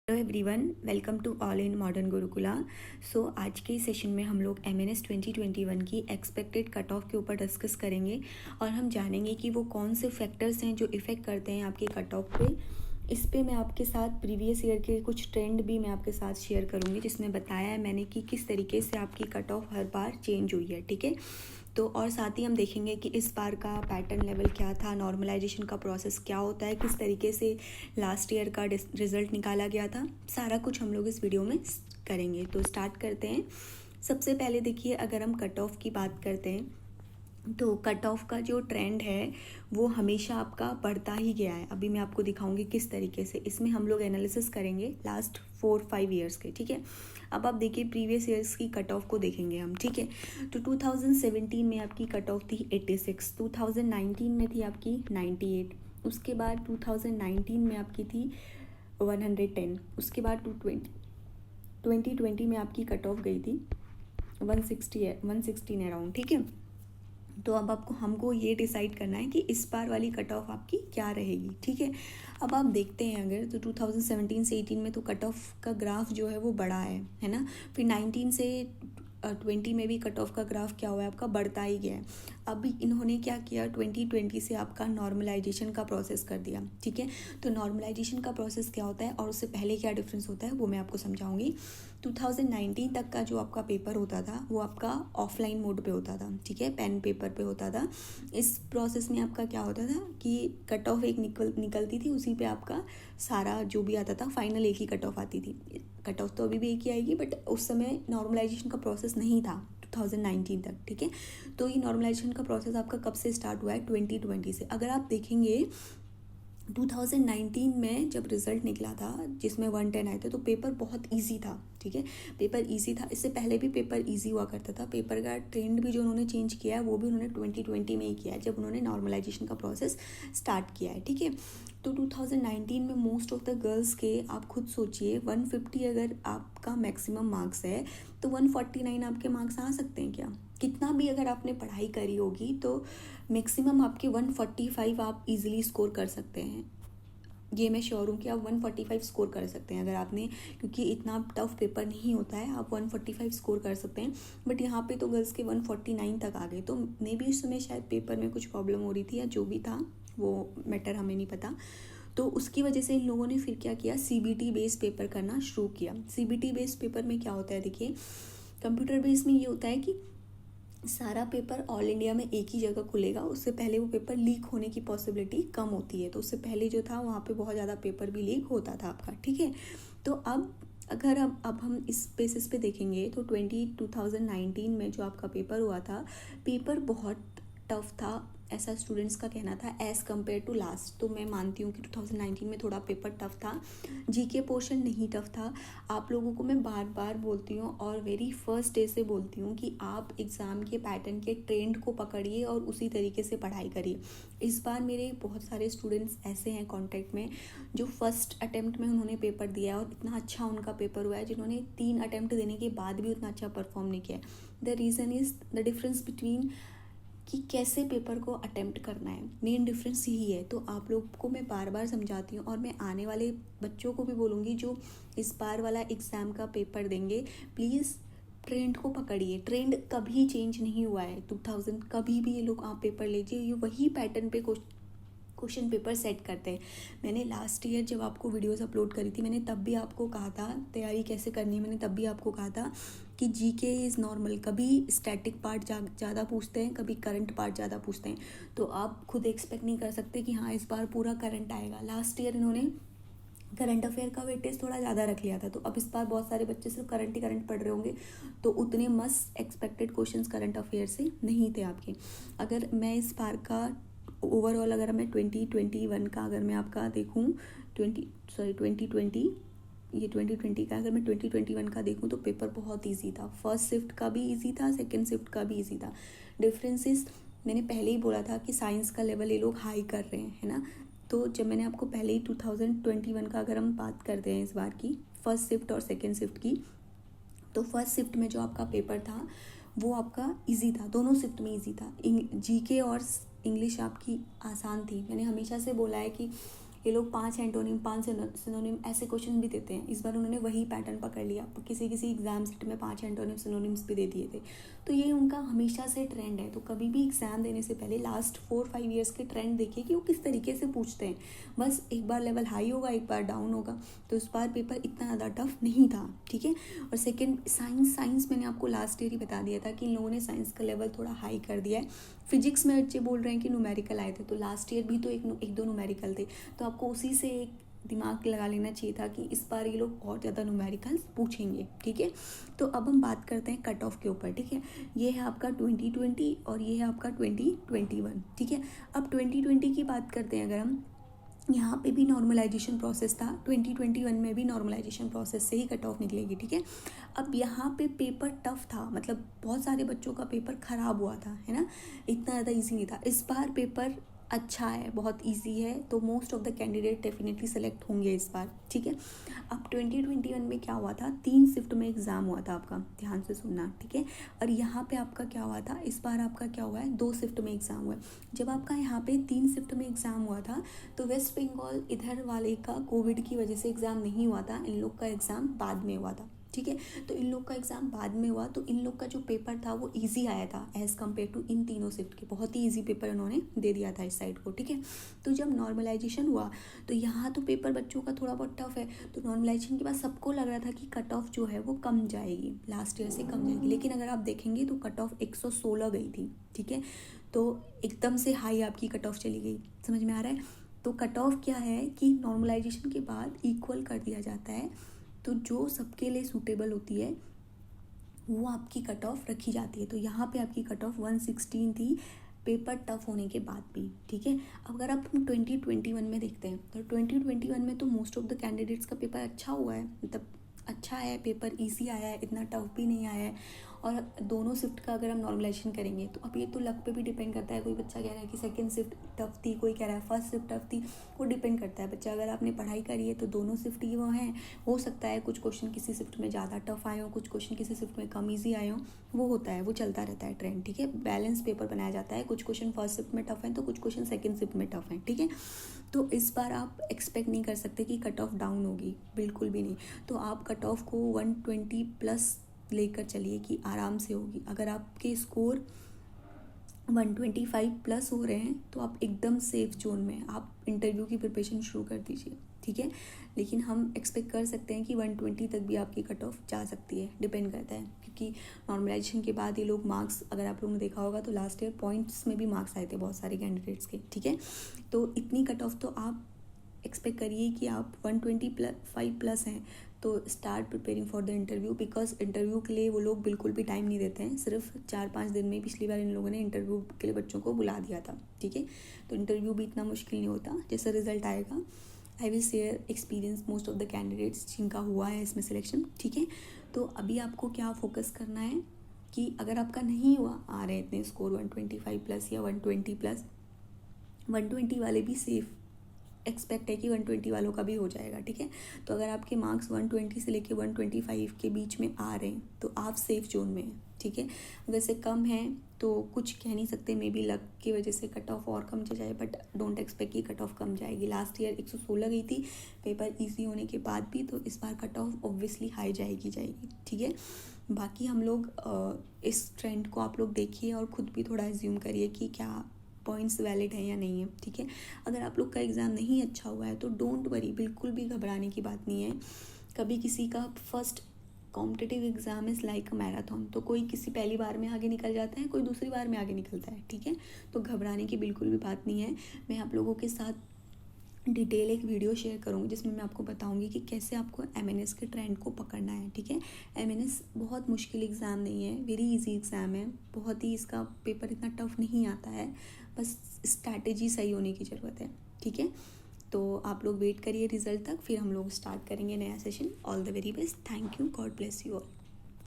Hello everyone, welcome to all in modern Gurukula. So आज के session में हम लोग एमएनएस 2021 की एक्सपेक्टेड कट ऑफ के ऊपर डिस्कस करेंगे और हम जानेंगे कि वो कौन से फैक्टर्स हैं जो इफ़ेक्ट करते हैं आपके कट ऑफ पे। इस पे मैं आपके साथ प्रीवियस ईयर के कुछ ट्रेंड भी मैं आपके साथ शेयर करूँगी, जिसमें बताया है मैंने कि किस तरीके से आपकी cut of her bar change हुई है। ठीक है, तो और साथ ही हम देखेंगे कि इस बार का पैटर्न लेवल क्या था, नॉर्मलाइजेशन का प्रोसेस क्या होता है, किस तरीके से लास्ट ईयर का रिज़ल्ट निकाला गया था। सारा कुछ हम लोग इस वीडियो में करेंगे। तो स्टार्ट करते हैं। सबसे पहले देखिए, अगर हम कट ऑफ की बात करते हैं तो कट ऑफ का जो ट्रेंड है वो हमेशा आपका बढ़ता ही गया है। अभी मैं आपको दिखाऊंगी किस तरीके से। इसमें हम लोग एनालिसिस करेंगे लास्ट 4-5 ईयर्स के। ठीक है, अब आप देखिए प्रीवियस ईयर्स की कट ऑफ को देखेंगे हम। ठीक है, तो 2017 में आपकी कट ऑफ थी 86, 2019 में थी आपकी 98, उसके बाद 2019 में आपकी थी 110, उसके बाद 2020 में आपकी कट ऑफ गई थी 116 अराउंड। ठीक है, तो अब आपको हमको ये डिसाइड करना है कि इस बार वाली कट ऑफ आपकी क्या रहेगी। ठीक है, अब आप देखते हैं अगर तो 2017 से 18 में तो कट ऑफ का ग्राफ जो है वो बढ़ा है ना। फिर 19 से 20 में भी कट ऑफ का ग्राफ क्या हुआ है आपका, बढ़ता ही गया है। अब इन्होंने क्या किया, 2020 से आपका नॉर्मलाइजेशन का प्रोसेस कर दिया। ठीक है, तो नॉर्मलाइजेशन का प्रोसेस क्या होता है और उससे पहले क्या डिफरेंस होता है वो मैं आपको समझाऊंगी। 2019 तक का जो आपका पेपर होता था वो आपका ऑफलाइन मोड पे होता था। ठीक है, पेन पेपर पे होता था। इस प्रोसेस में आपका क्या होता था कि कट ऑफ एक निकलती थी, उसी पे आपका सारा जो भी आता था फाइनल एक ही कट ऑफ आती थी। कट ऑफ तो अभी भी एक ही आएगी, बट उस समय नॉर्मलाइजेशन का प्रोसेस नहीं था 2019 तक। ठीक है, तो ये नॉर्मलाइजेशन का प्रोसेस आपका कब से स्टार्ट हुआ है, 2020 से। अगर आप देखेंगे 2019 में जब रिज़ल्ट निकला था जिसमें 110 आए थे तो पेपर बहुत इजी था। ठीक है, पेपर इजी था। इससे पहले भी पेपर इजी हुआ करता था। पेपर का ट्रेंड भी जो उन्होंने चेंज किया है वो भी उन्होंने 2020 में ही किया है, जब उन्होंने नॉर्मलाइजेशन का प्रोसेस स्टार्ट किया है। ठीक है, तो 2019 में मोस्ट ऑफ द गर्ल्स के आप खुद सोचिए 150 अगर आपका मैक्सिमम मार्क्स है तो 149 आपके मार्क्स आ सकते हैं क्या? कितना भी अगर आपने पढ़ाई करी होगी तो मैक्सिमम आपके 145 आप इजीली स्कोर कर सकते हैं। ये मैं श्योर हूँ कि आप 145 स्कोर कर सकते हैं अगर आपने, क्योंकि इतना टफ पेपर नहीं होता है, आप 145 स्कोर कर सकते हैं। बट यहाँ पे तो गर्ल्स के 149 तक आ गए, तो मे भी उस समय शायद पेपर में कुछ प्रॉब्लम हो रही थी या जो भी था वो मैटर हमें नहीं पता। तो उसकी वजह से इन लोगों ने फिर क्या किया, सीबीटी बेस्ड पेपर करना शुरू किया। सीबीटी बेस्ड पेपर में क्या होता है, देखिए कंप्यूटर बेस्ड में ये होता है कि सारा पेपर ऑल इंडिया में एक ही जगह खुलेगा। उससे पहले वो पेपर लीक होने की पॉसिबिलिटी कम होती है, तो उससे पहले जो था वहाँ पे बहुत ज़्यादा पेपर भी लीक होता था आपका। ठीक है, तो अब अगर अब हम इस बेसिस पे देखेंगे तो 2019 में जो आपका पेपर हुआ था, पेपर बहुत टफ था ऐसा स्टूडेंट्स का कहना था एज़ कम्पेयर टू लास्ट। तो मैं मानती हूँ कि 2019 में थोड़ा पेपर टफ था। जीके पोर्शन नहीं टफ था। आप लोगों को मैं बार बार बोलती हूँ और वेरी फर्स्ट डे से बोलती हूँ कि आप एग्ज़ाम के पैटर्न के ट्रेंड को पकड़िए और उसी तरीके से पढ़ाई करिए। इस बार मेरे बहुत सारे स्टूडेंट्स ऐसे हैं कॉन्टैक्ट में जो फर्स्ट अटैम्प्ट में उन्होंने पेपर दिया है और इतना अच्छा उनका पेपर हुआ है, जिन्होंने 3 अटैम्प्ट देने के बाद भी उतना अच्छा परफॉर्म नहीं किया। The reason is the difference between कि कैसे पेपर को अटेम्प्ट करना है, मेन डिफरेंस यही है। तो आप लोग को मैं बार बार समझाती हूँ और मैं आने वाले बच्चों को भी बोलूँगी जो इस बार वाला एग्ज़ाम का पेपर देंगे, प्लीज़ ट्रेंड को पकड़िए। ट्रेंड कभी चेंज नहीं हुआ है 2000, कभी भी ये लोग आप पेपर लीजिए, ये वही पैटर्न पे क्वेश्चन पेपर सेट करते हैं। मैंने लास्ट ईयर जब आपको वीडियोस अपलोड करी थी, मैंने तब भी आपको कहा था तैयारी कैसे करनी है। मैंने तब भी आपको कहा था कि जीके इज़ नॉर्मल, कभी स्टैटिक पार्ट ज़्यादा पूछते हैं, कभी करंट पार्ट ज़्यादा पूछते हैं। तो आप खुद एक्सपेक्ट नहीं कर सकते कि हाँ इस बार पूरा करंट आएगा। लास्ट ईयर इन्होंने करंट अफेयर का वेटेज थोड़ा ज़्यादा रख लिया था, तो अब इस बार बहुत सारे बच्चे सिर्फ करंट ही करंट पढ़ रहे होंगे, तो उतने must expected questions current affair से नहीं थे आपके। अगर मैं इस बार का ओवरऑल अगर मैं 2021 का अगर मैं आपका देखूं 2020 ये 2020 का अगर मैं 2021 का देखूं तो पेपर बहुत इजी था। फर्स्ट शिफ्ट का भी इजी था, सेकंड शिफ्ट का भी इजी था। डिफरेंसेस मैंने पहले ही बोला था कि साइंस का लेवल ये लोग हाई कर रहे हैं, है ना। तो जब मैंने आपको पहले ही 2021 का अगर हम बात करते हैं इस बार की फर्स्ट शिफ्ट और सेकेंड शिफ्ट की, तो फर्स्ट शिफ्ट में जो आपका पेपर था वो आपका इजी था, दोनों शिफ्ट में इजी था। जीके और इंग्लिश आपकी आसान थी। मैंने हमेशा से बोला है कि ये लोग 5 एंटोनिम 5 सिनोनिम ऐसे क्वेश्चन भी देते हैं। इस बार उन्होंने वही पैटर्न पकड़ लिया, किसी किसी एग्जाम सेट में 5 एंटोनिम सिनोनिम्स भी दे दिए थे। तो ये उनका हमेशा से ट्रेंड है। तो कभी भी एग्ज़ाम देने से पहले लास्ट 4-5 ईयर्स के ट्रेंड देखिए कि वो किस तरीके से पूछते हैं। बस एक बार लेवल हाई होगा, एक बार डाउन होगा। तो इस बार पेपर इतना ज़्यादा टफ नहीं था, ठीक है। और सेकेंड, साइंस मैंने आपको लास्ट ईयर ही बता दिया था कि इन लोगों ने साइंस का लेवल थोड़ा हाई कर दिया है। फिजिक्स में बच्चे बोल रहे हैं कि न्यूमेरिकल आए थे, तो लास्ट ईयर भी तो एक दो न्यूमेरिकल थे। तो आपको उसी से एक दिमाग लगा लेना चाहिए था कि इस बार ये लोग और ज़्यादा न्यूमेरिकल्स पूछेंगे, ठीक है। तो अब हम बात करते हैं कट ऑफ के ऊपर, ठीक है। ये है आपका 2020 और ये है आपका 2021, ठीक है। अब 2020 की बात करते हैं अगर हम, यहाँ पे भी नॉर्मलाइजेशन प्रोसेस था, 2021 में भी नॉर्मलाइजेशन प्रोसेस से ही कट ऑफ निकलेगी, ठीक है। अब यहाँ पे पेपर टफ था, मतलब बहुत सारे बच्चों का पेपर ख़राब हुआ था, है ना, इतना ज़्यादा इजी नहीं था। इस बार पेपर अच्छा है, बहुत इजी है, तो most of the candidate definitely select होंगे इस बार, ठीक है। अब 2021 में क्या हुआ था, 3 शिफ्ट में एग्ज़ाम हुआ था आपका, ध्यान से सुनना, ठीक है। और यहाँ पे आपका क्या हुआ था, इस बार आपका क्या हुआ है, 2 शिफ्ट में एग्ज़ाम हुआ है। जब आपका यहाँ पे 3 शिफ्ट में एग्ज़ाम हुआ था तो वेस्ट बंगाल इधर वाले का कोविड की वजह से एग्ज़ाम नहीं हुआ था, इन लोग का एग्ज़ाम बाद में हुआ था, ठीक है। तो इन लोग का एग्ज़ाम बाद में हुआ, तो इन लोग का जो पेपर था वो इजी आया था एज़ कम्पेयर टू इन तीनों शिफ्ट के। बहुत ही इजी पेपर उन्होंने दे दिया था इस साइड को, ठीक है। तो जब नॉर्मलाइजेशन हुआ तो यहाँ तो पेपर बच्चों का थोड़ा बहुत टफ है, तो नॉर्मलाइजेशन के बाद सबको लग रहा था कि कट ऑफ जो है वो कम जाएगी, लास्ट ईयर से कम जाएगी। लेकिन अगर आप देखेंगे तो कट ऑफ 116 गई थी, ठीक है। तो एकदम से हाई आपकी कट ऑफ चली गई, समझ में आ रहा है। तो कट ऑफ क्या है कि नॉर्मलाइजेशन के बाद इक्वल कर दिया जाता है, तो जो सबके लिए सूटेबल होती है वो आपकी कट ऑफ रखी जाती है। तो यहाँ पे आपकी कट ऑफ 116 थी पेपर टफ होने के बाद भी, ठीक है। अगर आप 2021 में देखते हैं तो 2021 में तो मोस्ट ऑफ द कैंडिडेट्स का पेपर अच्छा हुआ है, मतलब अच्छा है, पेपर इजी आया है, इतना टफ भी नहीं आया है। और दोनों शिफ्ट का अगर हम नॉर्मलाइजेशन करेंगे तो अब ये तो लक पे भी डिपेंड करता है। कोई बच्चा कह रहा है कि सेकंड शिफ्ट टफ थी, कोई कह रहा है फर्स्ट शिफ्ट टफ थी, वो डिपेंड करता है बच्चा। अगर आपने पढ़ाई करी है तो दोनों शिफ्ट ही वो हैं, हो सकता है कुछ क्वेश्चन किसी शिफ्ट में ज़्यादा टफ आए हों, कुछ क्वेश्चन किसी शिफ्ट में कम ईजी आए हों, वो होता है, वो चलता रहता है ट्रेंड, ठीक है। बैलेंस पेपर बनाया जाता है, कुछ क्वेश्चन फर्स्ट शिफ्ट में टफ हैं तो कुछ क्वेश्चन सेकंड शिफ्ट में टफ हैं, ठीक है। तो इस बार आप एक्सपेक्ट नहीं कर सकते कि कट ऑफ डाउन होगी, बिल्कुल भी नहीं। तो आप कट ऑफ को 120 प्लस लेकर चलिए कि आराम से होगी। अगर आपके स्कोर 125 प्लस हो रहे हैं तो आप एकदम सेफ जोन में, आप इंटरव्यू की प्रिपरेशन शुरू कर दीजिए, ठीक है। लेकिन हम एक्सपेक्ट कर सकते हैं कि 120 तक भी आपकी कट ऑफ जा सकती है, डिपेंड करता है, क्योंकि नॉर्मलाइजेशन के बाद ये लोग मार्क्स, अगर आप लोगों ने देखा होगा तो लास्ट ईयर पॉइंट्स में भी मार्क्स आए थे बहुत सारे कैंडिडेट्स के, ठीक है। तो इतनी कट ऑफ तो आप एक्सपेक्ट करिए कि आप 125 प्लस हैं तो start preparing for the interview, because interview के लिए वो लोग बिल्कुल भी टाइम नहीं देते हैं। सिर्फ 4-5 दिन में पिछली बार इन लोगों ने इंटरव्यू के लिए बच्चों को बुला दिया था, ठीक है। तो इंटरव्यू भी इतना मुश्किल नहीं होता, जैसा रिजल्ट आएगा I will share experience most of the candidates जिनका हुआ है इसमें सिलेक्शन, ठीक है। तो अभी आपको क्या फोकस करना है कि अगर आपका नहीं हुआ, आ रहे हैं इतने स्कोर 125 प्लस या 120 प्लस, 120 वाले भी सेफ एक्सपेक्ट है कि 120 वालों का भी हो जाएगा, ठीक है। तो अगर आपके मार्क्स 120 से लेके 125 के बीच में आ रहे हैं तो आप सेफ जोन में हैं, ठीक है। अगर से कम है तो कुछ कह नहीं सकते, मे बी लक की वजह से कट ऑफ और कम जाए, बट डोंट एक्सपेक्ट कि कट ऑफ कम जाएगी। लास्ट ईयर 116 गई थी पेपर ईजी होने के बाद भी, तो इस बार कट ऑफ ऑब्वियसली हाई जाएगी, ठीक है। बाकी हम लोग इस ट्रेंड को आप लोग देखिए और ख़ुद भी थोड़ा एज्यूम करिए कि क्या पॉइंट्स वैलिड है या नहीं है, ठीक है। अगर आप लोग का एग्ज़ाम नहीं अच्छा हुआ है तो डोंट वरी, बिल्कुल भी घबराने की बात नहीं है। कभी किसी का first competitive exam is like a marathon, तो कोई किसी पहली बार में आगे निकल जाता है, कोई दूसरी बार में आगे निकलता है, ठीक है। तो घबराने की बिल्कुल भी बात नहीं है। मैं आप लोगों के साथ डिटेल एक वीडियो शेयर करूँगी जिसमें मैं आपको बताऊँगी कि कैसे आपको MNS के ट्रेंड को पकड़ना है, ठीक है। MNS बहुत मुश्किल एग्ज़ाम नहीं है, वेरी इजी एग्ज़ाम है, बहुत ही इसका पेपर इतना टफ नहीं आता है, बस स्ट्रैटेजी सही होने की ज़रूरत है, ठीक है। तो आप लोग वेट करिए रिजल्ट तक, फिर हम लोग स्टार्ट करेंगे नया session. All the very best, thank you, God bless you all.